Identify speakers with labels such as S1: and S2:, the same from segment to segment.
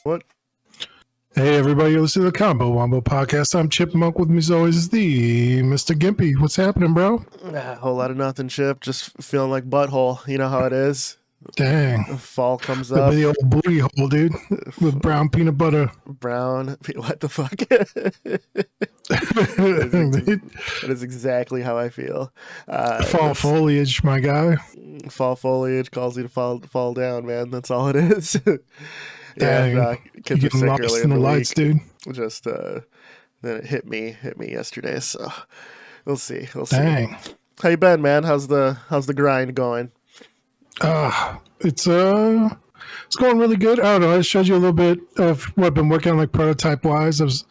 S1: What?
S2: Hey everybody, you're listening to the Wombo podcast. I'm Chipmunk. With me as always is the Mr. Gimpy. What's happening, bro?
S1: A whole lot of nothing, Chip. Just feeling like butthole. You know how it is.
S2: Dang.
S1: Fall comes
S2: The
S1: up.
S2: big old booty hole, dude. With brown peanut butter.
S1: Brown. What the fuck? That is exactly how I feel.
S2: Fall foliage, my guy.
S1: Fall foliage calls you to fall down, man. That's all it is.
S2: Dang.
S1: And kids
S2: You're
S1: were sick
S2: lost
S1: earlier
S2: in the
S1: week.
S2: lights, dude.
S1: Just then it hit me yesterday. So we'll see.
S2: Dang.
S1: How you been, man? How's the grind going?
S2: It's going really good. I don't know. I showed you a little bit of what I've been working on, like prototype wise. I was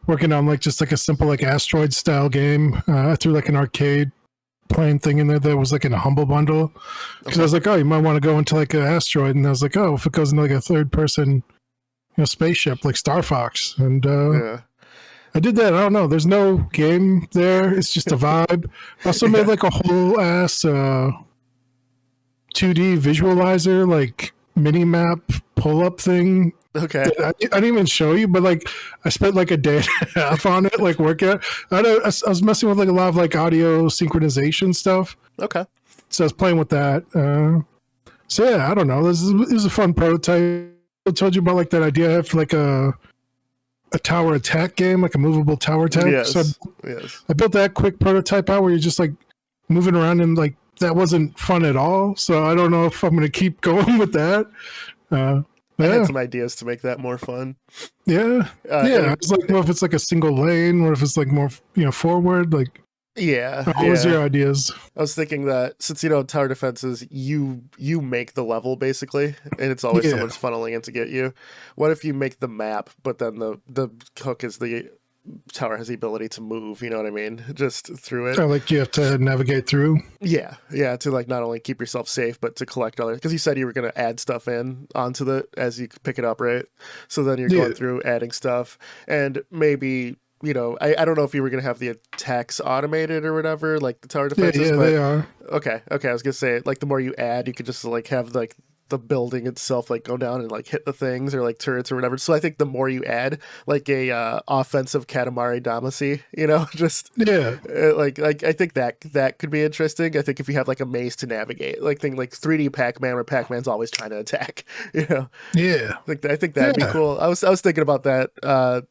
S2: working on like just like a simple like asteroid style game. I threw like an arcade playing thing in there that was like in a humble bundle because I was like, oh, you might want to go into like an asteroid, and I was like, oh, if it goes into like a third person, spaceship like Star Fox, and I did that. I don't know. There's no game there. It's just a vibe. I also made like a whole ass 2D visualizer, like mini map pull up thing.
S1: Okay.
S2: I didn't even show you, but like I spent like a day and a half on it, like working out. I was messing with like a lot of like audio synchronization stuff.
S1: Okay.
S2: So I was playing with that. So yeah, I don't know. This is a fun prototype. I told you about like that idea I have for like a tower attack game, like a movable tower attack.
S1: Yes.
S2: So I built that quick prototype out where you're just like moving around, and like that wasn't fun at all. So I don't know if I'm going to keep going with that.
S1: I had some ideas to make that more fun.
S2: Yeah. It's like, well, if it's like a single lane, or if it's like more, forward, like.
S1: Yeah.
S2: What was your ideas?
S1: I was thinking that since tower defenses, you make the level basically, and it's always someone's funneling in to get you. What if you make the map, but then the hook is the tower has the ability to move, you know what I mean? Just through it.
S2: Like you have to navigate through.
S1: Yeah, to like not only keep yourself safe, but to collect other. Because you said you were going to add stuff in onto the as you pick it up, right? So then you're going through adding stuff, and maybe I don't know if you were going to have the attacks automated or whatever, like the tower defenses.
S2: Yeah, they are.
S1: Okay. I was going to say, like the more you add, you could just like have like the building itself like go down and like hit the things or like turrets or whatever. So I think the more you add like a offensive Katamari Damacy, like I think that could be interesting. I think if you have like a maze to navigate, like thing like 3D Pac-Man, where Pac-Man's always trying to attack,
S2: Yeah.
S1: I think that'd be cool. I was thinking about that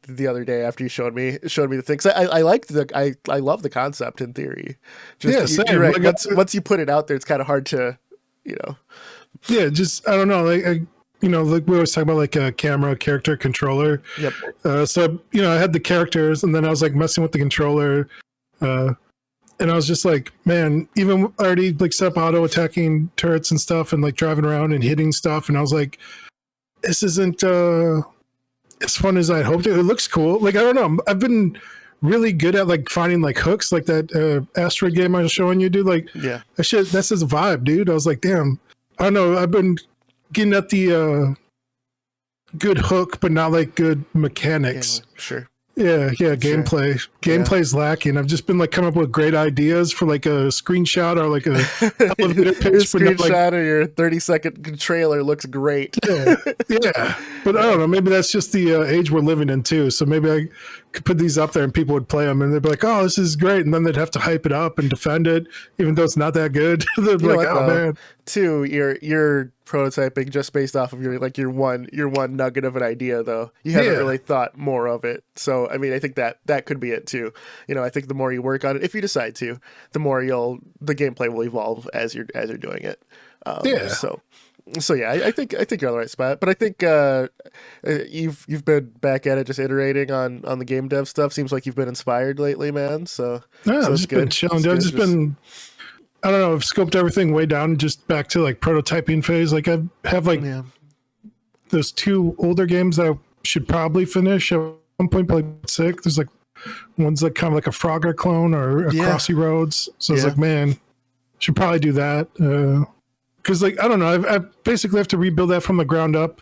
S1: the other day after you showed me the things. I liked I love the concept in theory. Same. You're right.
S2: Like,
S1: once you put it out there, it's kind of hard to
S2: Yeah, just I don't know, like like we always talk about like a camera, character, controller.
S1: Yep.
S2: So I had the characters, and then I was like messing with the controller, and I was just like, man, even already like set up auto attacking turrets and stuff, and like driving around and hitting stuff, and I was like, this isn't as fun as I'd hoped. It looks cool. Like I don't know, I've been really good at like finding like hooks, like that asteroid game I was showing you, dude. Like that's his vibe, dude. I was like, damn. I don't know. I've been getting at the good hook, but not like good mechanics.
S1: Sure.
S2: Yeah. Gameplay. Gameplay's lacking. I've just been like coming up with great ideas for like a screenshot or like a elevator pitch.
S1: Your screenshot of your 30-second trailer looks great.
S2: Yeah. But I don't know. Maybe that's just the age we're living in too. So maybe I could put these up there and people would play them and they'd be like, "Oh, this is great," and then they'd have to hype it up and defend it, even though it's not that good. They'd be like, "Oh man."
S1: Too, you're prototyping just based off of your one nugget of an idea, though. You haven't really thought more of it. So I mean, I think that could be it too. I think the more you work on it, if you decide to, the more the gameplay will evolve as you're doing it. So yeah, I think you're on the right spot. But I think you've been back at it, just iterating on the game dev stuff. Seems like you've been inspired lately, man. So
S2: I've just been chilling. I've just been. I don't know. I've scoped everything way down, just back to like prototyping phase. Like I have like those 2 older games that I should probably finish at one point. Probably 6. There's like one's like kind of like a Frogger clone or a Crossy Roads. So I was like, man, should probably do that. Because like I don't know, I basically have to rebuild that from the ground up,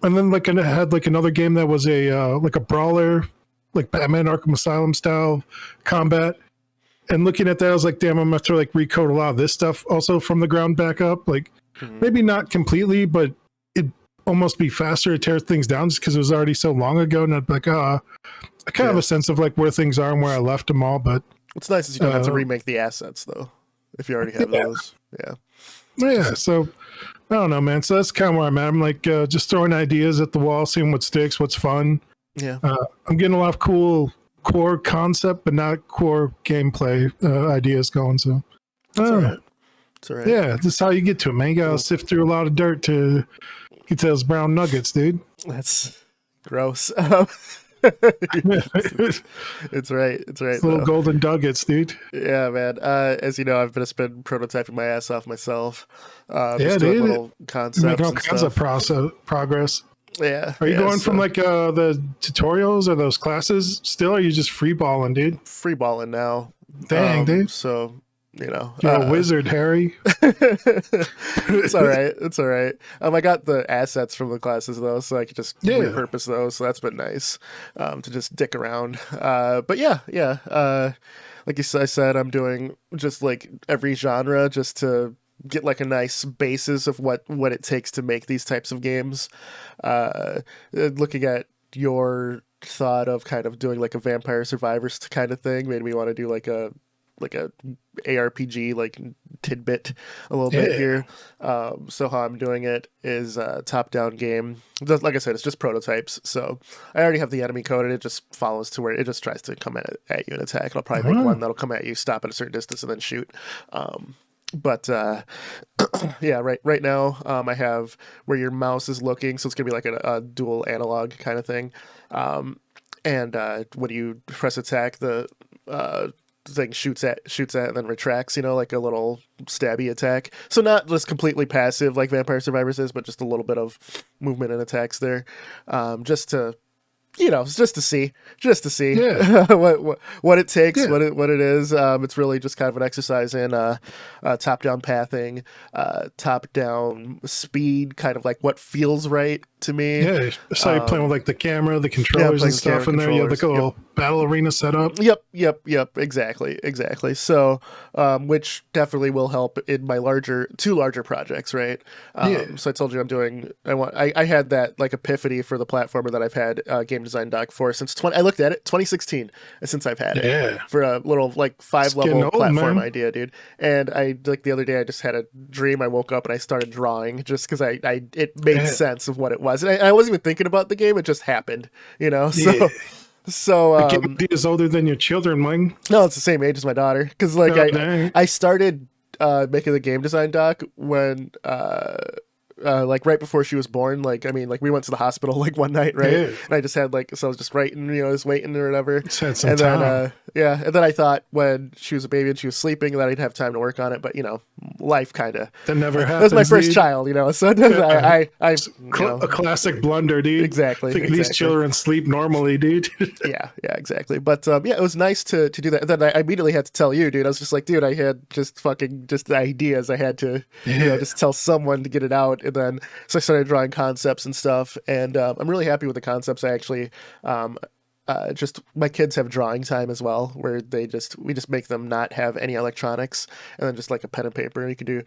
S2: and then like I had like another game that was a like a brawler, like Batman Arkham Asylum style combat, And looking at that, I was like, damn, I'm gonna have to like recode a lot of this stuff also from the ground back up. Like maybe not completely, but it almost be faster to tear things down just because it was already so long ago. And I'd be like, I kind of have a sense of like where things are and where I left them all. But
S1: what's nice is you don't have to remake the assets though, if you already have those.
S2: Yeah. So I don't know, man. So that's kind of where I'm at. I'm like just throwing ideas at the wall, seeing what sticks, what's fun.
S1: Yeah.
S2: I'm getting a lot of cool core concept, but not core gameplay ideas going. So,
S1: It's all right. It's all right.
S2: Yeah, this is how you get to it, man. You gotta sift through a lot of dirt to get to those brown nuggets, dude.
S1: That's gross. It's right. It's right.
S2: Little golden nuggets, dude.
S1: Yeah, man. As you know, I've been prototyping my ass off myself.
S2: Just doing
S1: little concepts
S2: making all
S1: and
S2: kinds
S1: stuff.
S2: of progress.
S1: Yeah.
S2: Are you going from like the tutorials or those classes still? Or are you just free balling, dude?
S1: Free balling now?
S2: Dang, dude.
S1: So you're
S2: a wizard, Harry.
S1: It's all right. It's all right. I got the assets from the classes though, so I could just repurpose those. So that's been nice to just dick around. But yeah. Like I said, I'm doing just like every genre just to get like a nice basis of what it takes to make these types of games. Looking at your thought of kind of doing like a Vampire Survivors kind of thing made me want to do like a ARPG like tidbit a little bit here. So how I'm doing it is a top-down game. Like I said, it's just prototypes. So I already have the enemy coded. It just follows to where it just tries to come at you and attack. And I'll probably make one that'll come at you, stop at a certain distance, and then shoot. But yeah, right now I have where your mouse is looking, so it's gonna be like a dual analog kind of thing. And when you press attack, the thing shoots at and then retracts, like a little stabby attack. So not just completely passive like Vampire Survivors is, but just a little bit of movement and attacks there, just to just to see what it takes, what it is. It's really just kind of an exercise in top-down pathing, top-down speed, kind of like what feels right to me.
S2: Yeah, so you're playing with like the camera, the controllers and stuff in there. You have like a little battle arena set up.
S1: Yep, exactly. So, which definitely will help in my two larger projects, right? So I told you I had that like epiphany for the platformer that I've had game design doc for since I looked at it 2016 since I've had it for a little like 5-level platform idea, dude. And I like the other day I just had a dream. I woke up and I started drawing just because it made sense of what it was. And I wasn't even thinking about the game. It just happened, So
S2: Gimpy is older than your children, man.
S1: No, it's the same age as my daughter. Because like I started making the game design doc when like right before she was born. Like we went to the hospital like one night, right? And I just had so I was just writing, just waiting or whatever. And then I thought when she was a baby and she was sleeping that I'd have time to work on it, but life kind of
S2: that never happened.
S1: That was my first child, so
S2: a classic blunder, dude.
S1: Exactly.
S2: These children sleep normally, dude.
S1: yeah, exactly. But it was nice to do that. And then I immediately had to tell you, dude. I was just like, dude, I had just the ideas. I had to just tell someone to get it out. And then so I started drawing concepts and stuff, and I'm really happy with the concepts. I actually just my kids have drawing time as well, where we just make them not have any electronics, and then just like a pen and paper. You can do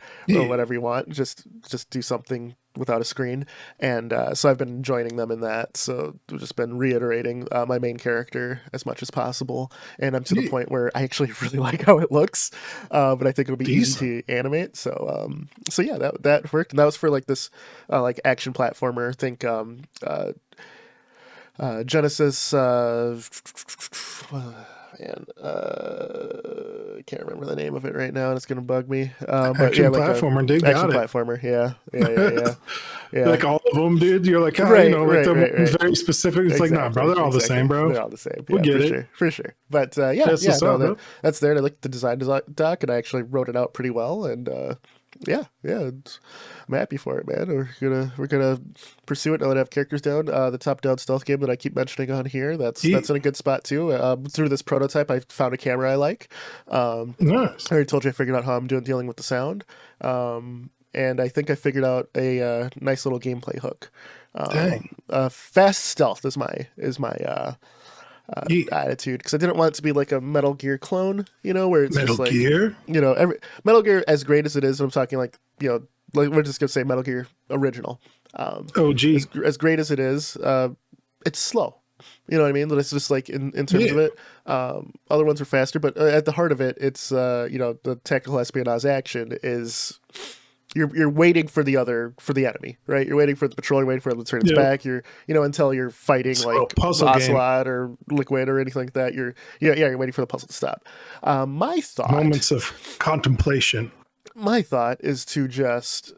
S1: whatever you want, just do something without a screen. And so I've been joining them in that. So I've just been reiterating my main character as much as possible, and I'm to the point where I actually really like how it looks, but I think it'll be easy to animate. So yeah, that worked, and that was for like this like action platformer. I think Genesis, I can't remember the name of it right now, and it's gonna bug me. But
S2: action platformer, dude.
S1: Action platformer, yeah.
S2: Like all of them, dude. You're like,
S1: right.
S2: Very specific. It's like, nah, bro, they're all the same, bro.
S1: They're all the same.
S2: We'll get it
S1: for sure. But that's there. And I looked at the design doc, and I actually wrote it out pretty well, and I'm happy for it, man. We're gonna pursue it now that I have characters down. The top-down stealth game that I keep mentioning on here, that's in a good spot too. Through this prototype, I found a camera I like.
S2: Nice.
S1: I already told you I figured out how I'm dealing with the sound, and I think I figured out a nice little gameplay hook.
S2: Dang.
S1: Fast stealth is my
S2: Yeah.
S1: attitude, because I didn't want it to be like a Metal Gear clone, where it's
S2: Metal
S1: just like,
S2: Gear.
S1: every Metal Gear, as great as it is, I'm talking like, like we're just gonna say Metal Gear original.
S2: OG.
S1: As great as it is, it's slow. You know what I mean? It's just like in terms of
S2: Yeah.
S1: it. Other ones are faster, but at the heart of it, it's the tactical espionage action is you're waiting for the enemy, right? You're waiting for the patrol, you're waiting for it to turn its
S2: Yeah.
S1: back. You're until you're fighting
S2: It's a
S1: like
S2: little puzzle game.
S1: Ocelot or Liquid or anything like that. You're waiting for the puzzle to stop. My thought
S2: Moments of contemplation.
S1: my thought is to just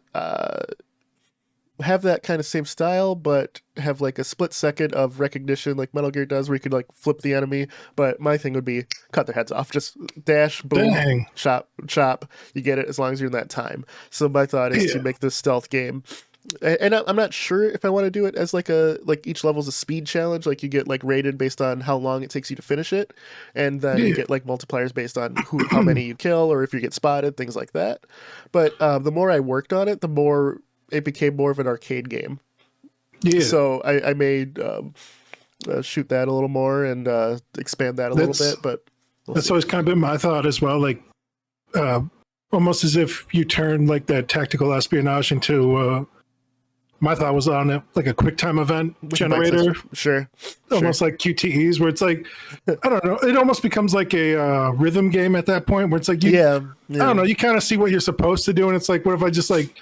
S1: have that kind of same style, but have like a split second of recognition like Metal Gear does, where you could like flip the enemy. But my thing would be cut their heads off. Just dash, boom,
S2: Dang.
S1: chop, chop. You get it as long as you're in that time. So my thought is to make this stealth game. And I'm not sure if I want to do it as like each level's a speed challenge, like you get like rated based on how long it takes you to finish it, and then you get like multipliers based on how many you kill or if you get spotted, things like that. But the more I worked on it, the more it became more of an arcade game.
S2: Yeah.
S1: So I made shoot that a little more and expand that a little bit. But
S2: that's always kind of been my thought as well. Like almost as if you turn like that tactical espionage into my thought was on it like a quick time event generator.
S1: Sure.
S2: Almost like QTEs, where it's like, I don't know, it almost becomes like a rhythm game at that point, where it's like, I don't know, you kind of see what you're supposed to do, and it's like, what if I just like,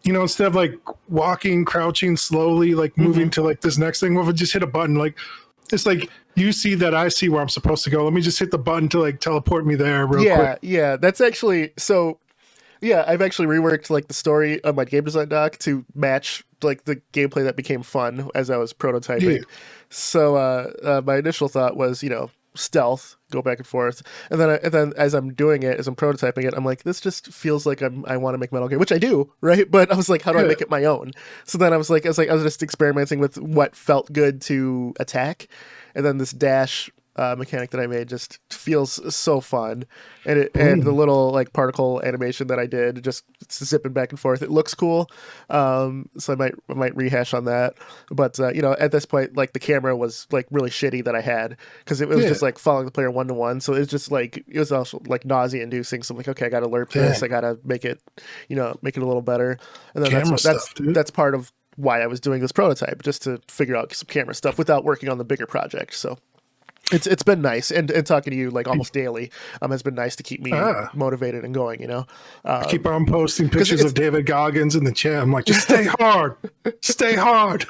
S2: instead of like walking, crouching slowly, like moving to like this next thing, what if I just hit a button? Like, it's like, you see that I see where I'm supposed to go. Let me just hit the button to like teleport me there real quick.
S1: Yeah, that's actually so. Yeah, I've actually reworked like the story of my game design doc to match like the gameplay that became fun as I was prototyping.
S2: Yeah.
S1: So my initial thought was, stealth, go back and forth, and then as I'm doing it, as I'm prototyping it, I'm like, this just feels like I want to make Metal Gear, which I do, right? But I was like, how do I make it my own? So then I was just experimenting with what felt good to attack, and then this dash mechanic that I made just feels so fun, and the little like particle animation that I did, just zipping back and forth, it looks cool. So I might rehash on that, but at this point, like the camera was like really shitty that I had, because it was just like following the player 1-to-1, so it's just like, it was also like nausea inducing. So I'm like, okay, I gotta learn this, I gotta make it make it a little better, and then that's part of why I was doing this prototype, just to figure out some camera stuff without working on the bigger project. So it's been nice, and talking to you like almost daily has been nice to keep me motivated and going.
S2: I keep on posting pictures of David Goggins in the chat. I'm like, just stay hard, stay hard.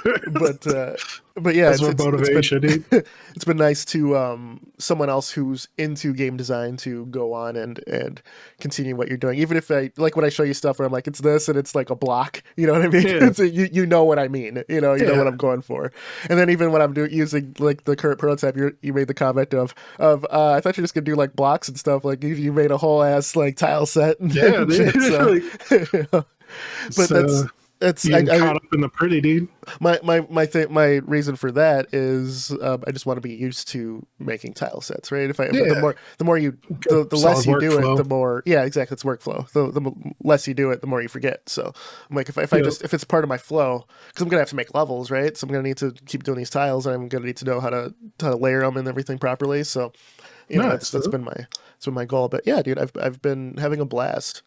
S1: But yeah,
S2: that's motivation.
S1: It's been nice to someone else who's into game design to go on and continue what you're doing, even if I like when I show you stuff where I'm like, it's this and it's like a block, you know what I mean?
S2: Yeah.
S1: You know what I mean, you know what I'm going for. And then even when I'm using like the current prototype, you made the comment of I thought you were just gonna do like blocks and stuff, like you made a whole ass like tile set and shit, so, but that's
S2: I caught up in the pretty, dude.
S1: My reason for that is I just want to be used to making tile sets, right? The less you do it, the more exactly, it's workflow. The less you do it, the more you forget. So I'm like, if it's part of my flow, because I'm gonna have to make levels, right? So I'm gonna need to keep doing these tiles, and I'm gonna need to know how to layer them and everything properly. So that's been my goal. But yeah, dude, I've been having a blast.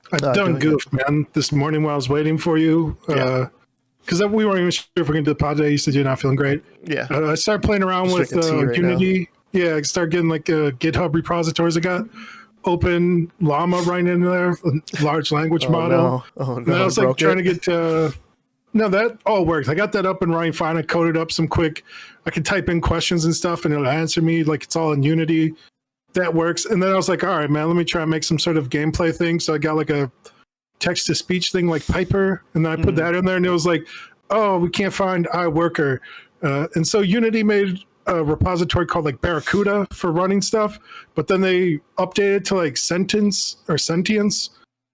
S2: I done goof, man, this morning while I was waiting for you. Because we weren't even sure if we're going to do the podcast. You said you're not feeling great.
S1: Yeah.
S2: I started playing around with Unity. Now. Yeah, I started getting like GitHub repositories. I got Open Llama right in there, a large language model.
S1: No.
S2: And I was like trying to get no, that all worked. I got that up and running fine. I coded up some quick, I could type in questions and stuff and it'll answer me like it's all in Unity. That works. And then I was like, all right, man, let me try and make some sort of gameplay thing. So I got like a text-to-speech thing like Piper, and then I put that in there, and it was like, oh, we can't find iWorker. And so Unity made a repository called like Barracuda for running stuff, but then they updated to like Sentience. So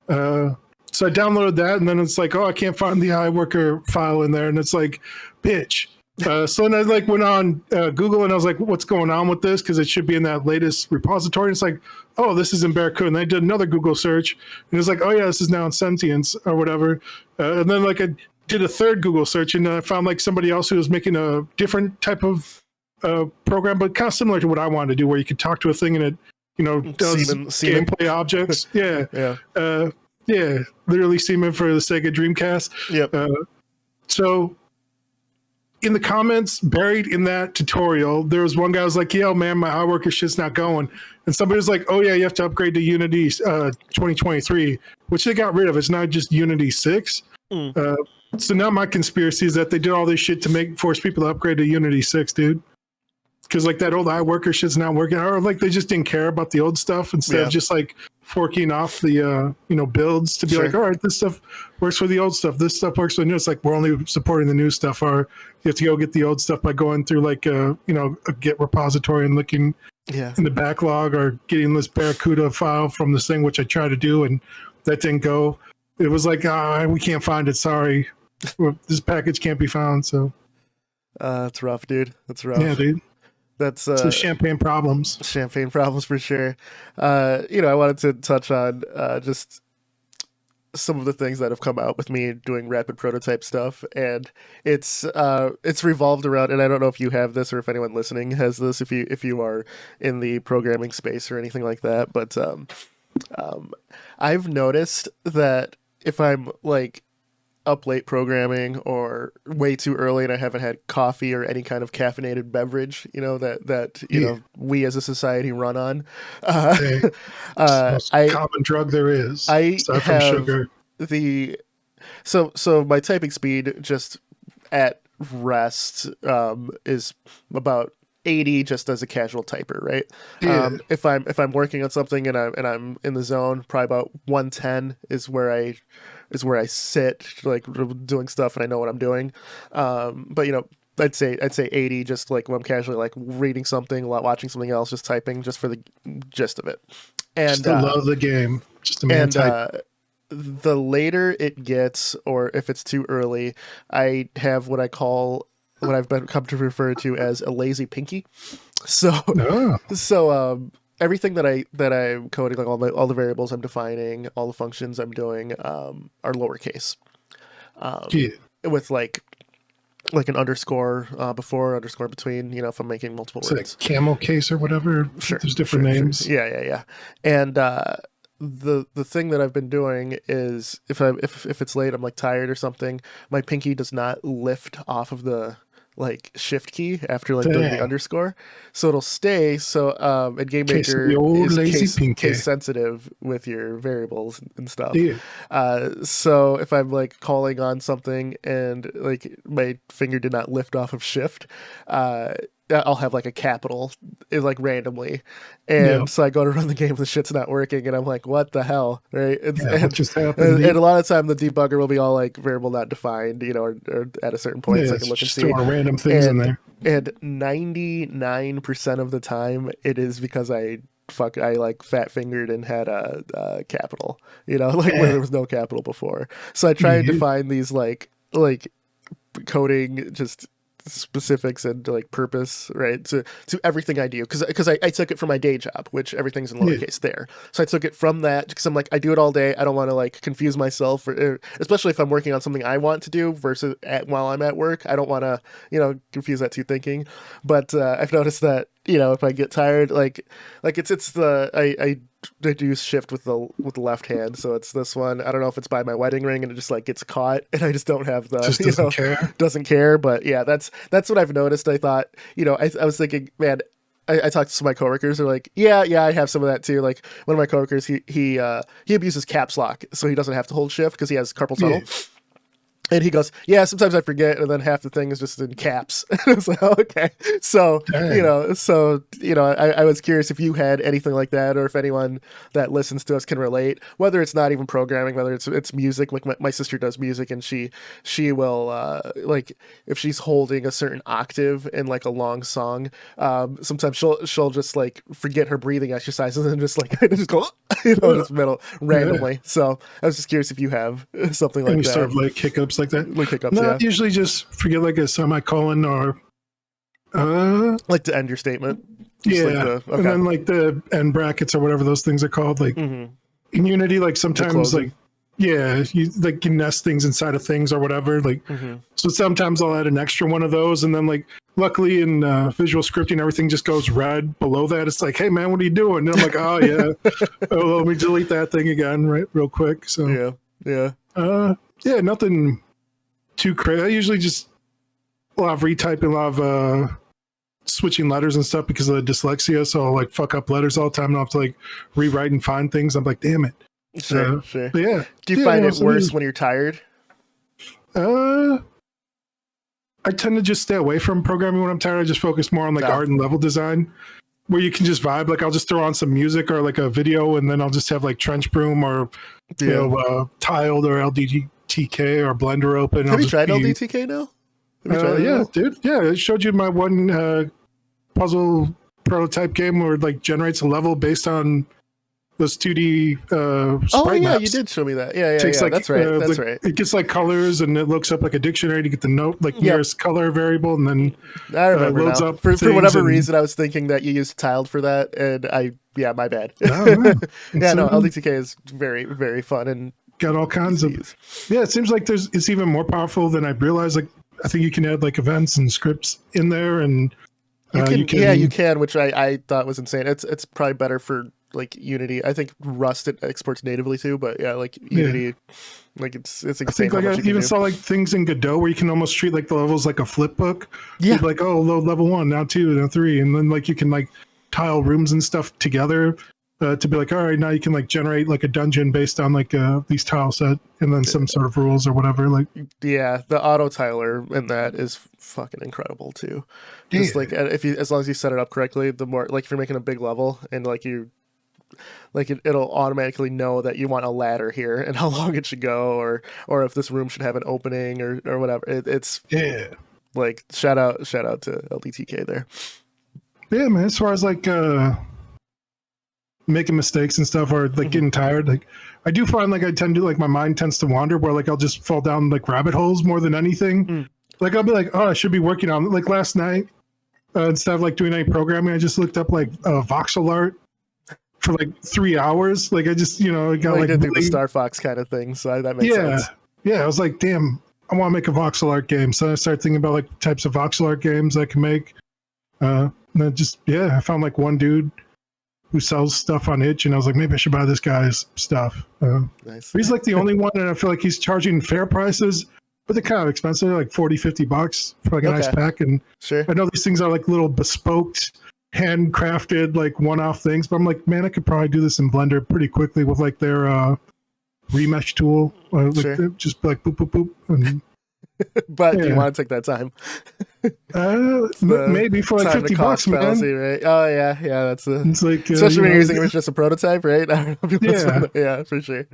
S2: I downloaded that, and then it's like, oh, I can't find the iWorker file in there, and it's like, bitch. So then I like went on Google and I was like, what's going on with this? Because it should be in that latest repository. And it's like, oh, this is in Barracuda. And I did another Google search and it's like, oh yeah, this is now in Sentience or whatever. And then like I did a third Google search and I found like somebody else who was making a different type of program, but kind of similar to what I wanted to do, where you could talk to a thing and it, does
S1: Semen.
S2: gameplay objects. Yeah.
S1: Yeah.
S2: Yeah. Literally Semen for the Sega Dreamcast.
S1: Yep.
S2: So in the comments buried in that tutorial, there was one guy who was like, yo, man, my iWorker shit's not going. And somebody was like, oh, yeah, you have to upgrade to Unity 2023, which they got rid of. It's not just Unity 6. So now my conspiracy is that they did all this shit to force people to upgrade to Unity 6, dude. Because like that old iWorker shit's not working, or like they just didn't care about the old stuff instead of just like forking off the builds to be like, all right, this stuff works for the old stuff, this stuff works for the new. It's like we're only supporting the new stuff, or you have to go get the old stuff by going through like a Git repository and looking in the backlog, or getting this Barracuda file from this thing, which I tried to do and that didn't go. It was like, we can't find it, sorry, this package can't be found. So
S1: that's rough, dude. That's rough.
S2: Yeah, dude.
S1: That's
S2: the champagne problems.
S1: Champagne problems for sure. I wanted to touch on just some of the things that have come out with me doing rapid prototype stuff, and it's revolved around. And I don't know if you have this or if anyone listening has this. If you are in the programming space or anything like that, but I've noticed that if I'm like up late programming or way too early and I haven't had coffee or any kind of caffeinated beverage, that we as a society run on.
S2: It's the most common drug there is.
S1: Aside from
S2: sugar.
S1: So my typing speed just at rest is about 80 just as a casual typer, right?
S2: Yeah.
S1: If I'm working on something and I'm in the zone, probably about 110 is where I sit, like doing stuff and I know what I'm doing. But I'd say 80 just like when I'm casually like reading something, watching something else, just typing just for the gist of it. And
S2: just to love the game. Just a man type.
S1: The later it gets, or if it's too early, I have what I've come to refer to as a lazy pinky. So everything that I'm coding, like all the variables I'm defining, all the functions I'm doing, are lowercase. With like an underscore before, underscore between. If I'm making multiple words,
S2: like camel case or whatever.
S1: Sure,
S2: there's different names.
S1: Sure. Yeah. And the thing that I've been doing is if it's late, I'm like tired or something, my pinky does not lift off of the like shift key after like doing the underscore, so it'll stay. So and Gamemaker is case sensitive with your variables and stuff. So if I'm like calling on something and like my finger did not lift off of shift, I'll have like a capital like randomly, and so I go to run the game, the shit's not working, and I'm like, what the hell, right? And
S2: what just happened?
S1: And a lot of the time the debugger will be all like variable not defined, or at a certain point, so I can look and see
S2: random things in there.
S1: And 99% of the time, it is because I like fat fingered and had a capital, where there was no capital before. So I try and define these like coding just specifics and like purpose, right, to everything I do, because I took it from my day job, which everything's in lowercase there. So I took it from that because I'm like, I do it all day. I don't want to like confuse myself, especially if I'm working on something I want to do versus while I'm at work. I don't want to confuse that to thinking. But I've noticed that if I get tired, like it's the I do shift with the left hand, so it's this one. I don't know if it's by my wedding ring and it just like gets caught and I just don't have the doesn't care. But yeah, that's what I've noticed. I thought I was thinking, man, I talked to some of my coworkers. They're like, yeah, I have some of that too. Like one of my coworkers, he abuses caps lock, so he doesn't have to hold shift because he has carpal tunnel. And he goes, yeah, sometimes I forget, and then half the thing is just in caps. I was like, oh, okay. So, I was curious if you had anything like that, or if anyone that listens to us can relate, whether it's not even programming, whether it's music. Like my sister does music, and she will, like, if she's holding a certain octave in like a long song, sometimes she'll just like forget her breathing exercises and just like just go, just middle randomly. So I was just curious if you have something like that.
S2: Sort of like hiccups like that.
S1: Like hiccups,
S2: no, usually just forget like a semicolon or
S1: like to end your statement.
S2: And then like the end brackets or whatever those things are called. Like in Unity, like sometimes like Yeah, you like you nest things inside of things or whatever. Like, so sometimes I'll add an extra one of those, and then like, luckily in visual scripting, everything just goes red below that. It's like, hey man, what are you doing? And I'm like, oh yeah, oh, let me delete that thing again, right, real quick. So yeah, nothing too crazy. I usually just a lot of retyping, a lot of switching letters and stuff because of the dyslexia. So I'll like fuck up letters all the time, and I'll have to like rewrite and find things. I'm like, damn it.
S1: Sure.
S2: But yeah.
S1: Do you find it worse when you're tired?
S2: I tend to just stay away from programming when I'm tired. I just focus more on like art and level design, where you can just vibe. Like I'll just throw on some music or like a video, and then I'll just have like Trench Broom or you know, Tiled or LDTK or Blender open.
S1: Have you tried LDTK now?
S2: Yeah, dude. Yeah, I showed you my one puzzle prototype game where it like generates a level based on those 2D sprite maps.
S1: You did show me that. Yeah,
S2: Like,
S1: that's right. That's right.
S2: It gets like colors, and it looks up like a dictionary to get the note, like nearest color variable, and then
S1: I remember
S2: loads
S1: now.
S2: up
S1: For whatever reason, I was thinking that you used Tiled for that, and my bad.
S2: Oh, no.
S1: LDTK is very, very fun and
S2: got all kinds of. Yeah, it seems like it's even more powerful than I realized. Like I think you can add like events and scripts in there, and
S1: you can, which I thought was insane. It's probably better for like Unity. I think Rust it exports natively too, but like Unity, like it's insane.
S2: I think like I even saw like things in Godot where you can almost treat like the levels like a flip book. Yeah, like load level 1, now 2, now 3, and then like you can like tile rooms and stuff together to be like, all right, now you can like generate like a dungeon based on like these tile set and then some sort of rules or whatever. Like
S1: the auto tiler in that is fucking incredible too. Just like as long as you set it up correctly, the more like if you're making a big level and like you. Like it'll automatically know that you want a ladder here and how long it should go, or if this room should have an opening or whatever. It's like shout out to LDTK there.
S2: Yeah, man. As far as like making mistakes and stuff, or like getting tired, like I do find like I tend to like my mind tends to wander, where like I'll just fall down like rabbit holes more than anything. Like I'll be like, oh, I should be working on like last night instead of like doing any programming, I just looked up like voxel art for like 3 hours. Like I just, got like
S1: the Star Fox kind of thing. So that makes sense.
S2: Yeah. I was like, damn, I want to make a voxel art game. So I started thinking about like types of voxel art games I can make. And then I found like one dude who sells stuff on Itch, and I was like, maybe I should buy this guy's stuff.
S1: Nice.
S2: He's like the only one, and I feel like he's charging fair prices, but they're kind of expensive, like $40-$50 for like a nice pack. And I know these things are like little bespoke, handcrafted, like one-off things, but I'm like, man, I could probably do this in Blender pretty quickly with like their remesh tool, just like boop boop boop. And,
S1: but do you want to take that time?
S2: Maybe for like $50, man.
S1: Fallacy, right? Oh yeah, that's
S2: it's like
S1: especially when you're using it as just a prototype, right? For sure.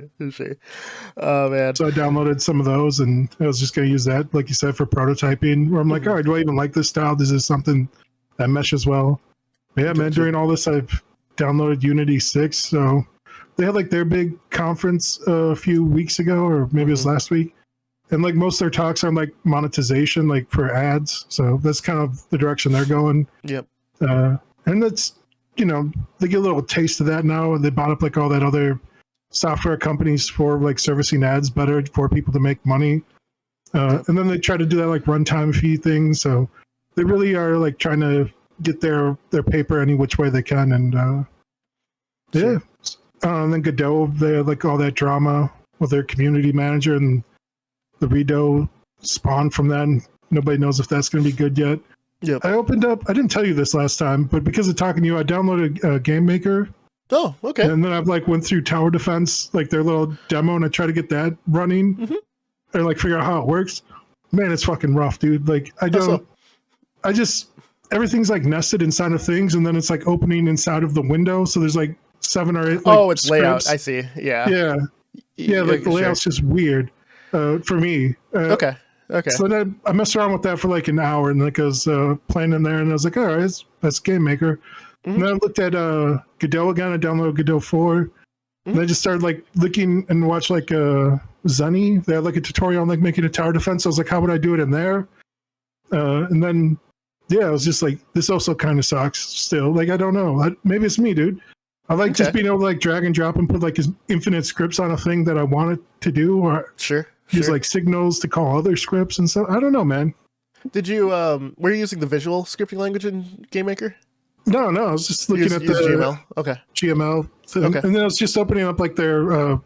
S1: Oh man.
S2: So I downloaded some of those, and I was just going to use that, like you said, for prototyping. Where I'm like, all right, do I even like this style? This is something that meshes well. But yeah, man. During all this, I've downloaded Unity 6. So they had like their big conference a few weeks ago, or maybe it was last week. And like most of their talks are like monetization, like for ads. So that's kind of the direction they're going.
S1: Yep.
S2: And that's, they get a little taste of that now. They bought up like all that other software companies for like servicing ads better for people to make money. And then they try to do that like runtime fee thing. So they really are like trying to get their paper any which way they can. And and then Godot, they had like all that drama with their community manager, and the Redo spawned from that, and nobody knows if that's going to be good yet.
S1: Yep.
S2: I didn't tell you this last time, but because of talking to you, I downloaded Gamemaker.
S1: Oh, okay.
S2: And then I've like went through Tower Defense, like their little demo, and I try to get that running or like figure out how it works. Man, it's fucking rough, dude. Like everything's like nested inside of things, and then it's like opening inside of the window. So there's like 7 or 8. Like,
S1: it's scripts. Layout. I see. Yeah.
S2: Yeah. Like the layout's just weird. For me.
S1: Okay.
S2: So then I messed around with that for like an hour, and like I was playing in there, and I was like, all right, that's Gamemaker. And then I looked at Godot again. I downloaded Godot 4. And I just started like looking and watch like Zunny. They had like a tutorial on like making a tower defense. I was like, how would I do it in there? And then I was just like, this also kind of sucks still. Like, I don't know. Maybe it's me, dude. I like just being able to like drag and drop and put like infinite scripts on a thing that I want it to do, or use like signals to call other scripts and stuff. I don't know, man.
S1: Did you were you using the visual scripting language in GameMaker?
S2: No, I was just looking at the
S1: GML. Okay.
S2: GML thing. Okay. And then I was just opening up like their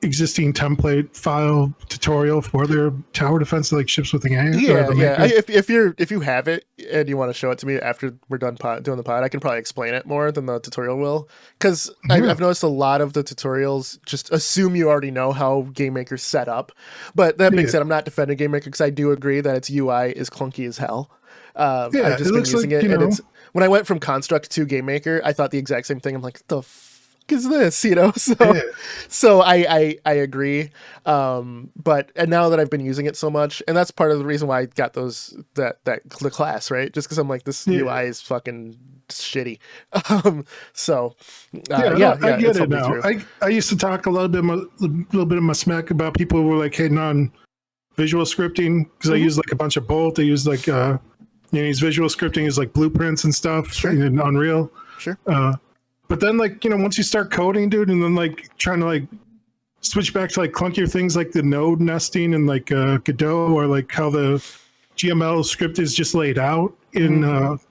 S2: existing template file tutorial for their tower defense, like ships with the game.
S1: Yeah. If you have it and you want to show it to me after we're done doing the pod, I can probably explain it more than the tutorial will. Because I've noticed a lot of the tutorials just assume you already know how GameMaker's set up. But that being said, I'm not defending GameMaker because I do agree that its UI is clunky as hell. I've just been using it, and when I went from Construct to GameMaker, I thought the exact same thing. I'm like, the is this, so I agree, but now that I've been using it so much, and that's part of the reason why I got the class, right? Just because I'm like, this UI is fucking shitty. I get it now.
S2: I used to talk a little bit of my smack about people who were like hating on visual scripting because I use like a bunch of Bolt. I use like use visual scripting as like blueprints and stuff in Unreal. But then, like, once you start coding, dude, and then, like, trying to, like, switch back to, like, clunkier things like the node nesting and, like, Godot, or, like, how the GML script is just laid out in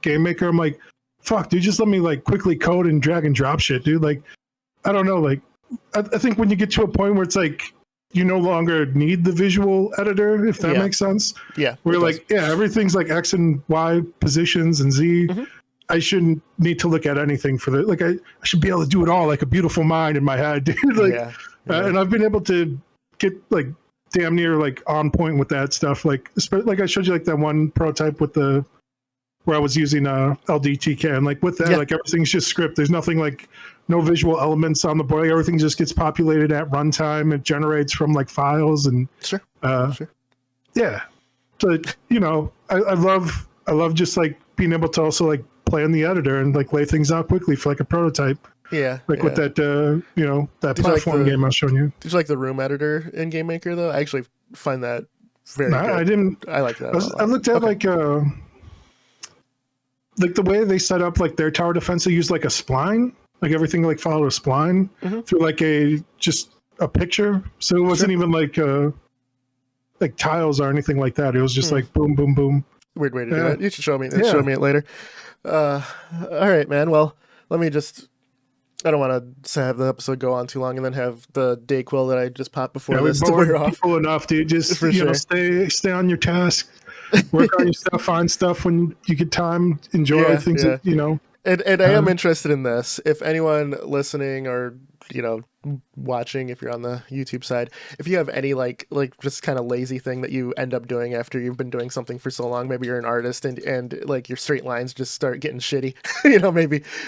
S2: GameMaker, I'm like, fuck, dude, just let me, like, quickly code and drag and drop shit, dude. Like, I don't know, like, I think when you get to a point where it's, like, you no longer need the visual editor, if that makes sense.
S1: Yeah.
S2: Where, like, everything's, like, X and Y positions and Z. I shouldn't need to look at anything for the like. I should be able to do it all like a beautiful mind in my head, dude. Like, and I've been able to get like damn near like on point with that stuff. Like I showed you like that one prototype with where I was using LDTK, and like with that, like everything's just script. There's nothing like no visual elements on the board. Like, everything just gets populated at runtime. It generates from like files and yeah. But I love just like being able to also like play in the editor and like lay things out quickly for like a prototype. With that that platform game I was showing you.
S1: Did you like the room editor in GameMaker though? I actually find that very good.
S2: I didn't.
S1: I like that.
S2: I looked at like the way they set up like their tower defense. They used like a spline, like everything like followed a spline through like just a picture. So it wasn't even like tiles or anything like that. It was just like boom, boom, boom.
S1: Weird way to do it. You should show me. Show me it later. All right, man. Well, let me just. I don't want to have the episode go on too long and then have the Dayquil that I just popped before this to wear off.
S2: People enough, dude. Just stay on your task. Work on your stuff. Find stuff when you get time. Enjoy things. That,
S1: And I am interested in this. If anyone listening or watching, if you're on the YouTube side, if you have any like just kind of lazy thing that you end up doing after you've been doing something for so long, maybe you're an artist and like your straight lines just start getting shitty.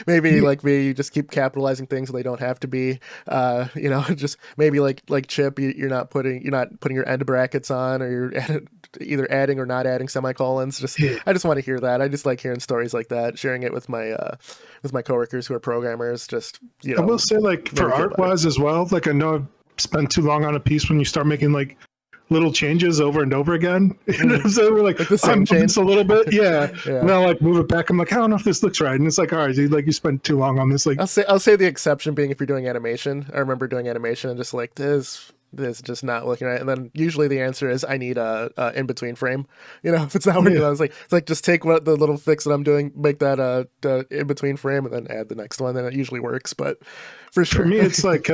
S1: Maybe like me, you just keep capitalizing things so they don't have to be. Just maybe like Chip, you're not putting your end brackets on, or you're either adding or not adding semicolons. I just want to hear that. I just like hearing stories like that, sharing it with my coworkers who are programmers. I
S2: will say, like, for art wise as well, like I know I've spent too long on a piece when you start making like little changes over and over again. So we're like
S1: the same change
S2: a little bit. And I'll like move it back. I'm like, I don't know if this looks right. And it's like, all right, dude, like you spent too long on this. Like
S1: I'll say the exception being if you're doing animation. I remember doing animation and just like this just not looking right, and then usually the answer is I need a in-between frame. If it's not working, I was like, it's like just take what the little fix that I'm doing, make that in-between frame, and then add the next one. Then it usually works. But for
S2: me, it's like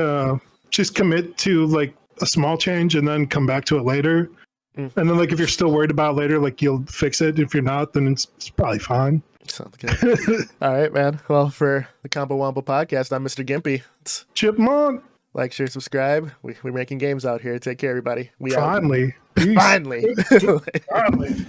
S2: just commit to like a small change and then come back to it later. And then like if you're still worried about it later, like you'll fix it. If you're not, then it's probably fine.
S1: Sounds good. All right, man. Well, for the Combo Wombo podcast, I'm Mr. Gimpy. It's
S2: Chipmunk.
S1: Like, share, subscribe. We're making games out here. Take care, everybody.
S2: Finally.
S1: Finally.
S2: Finally.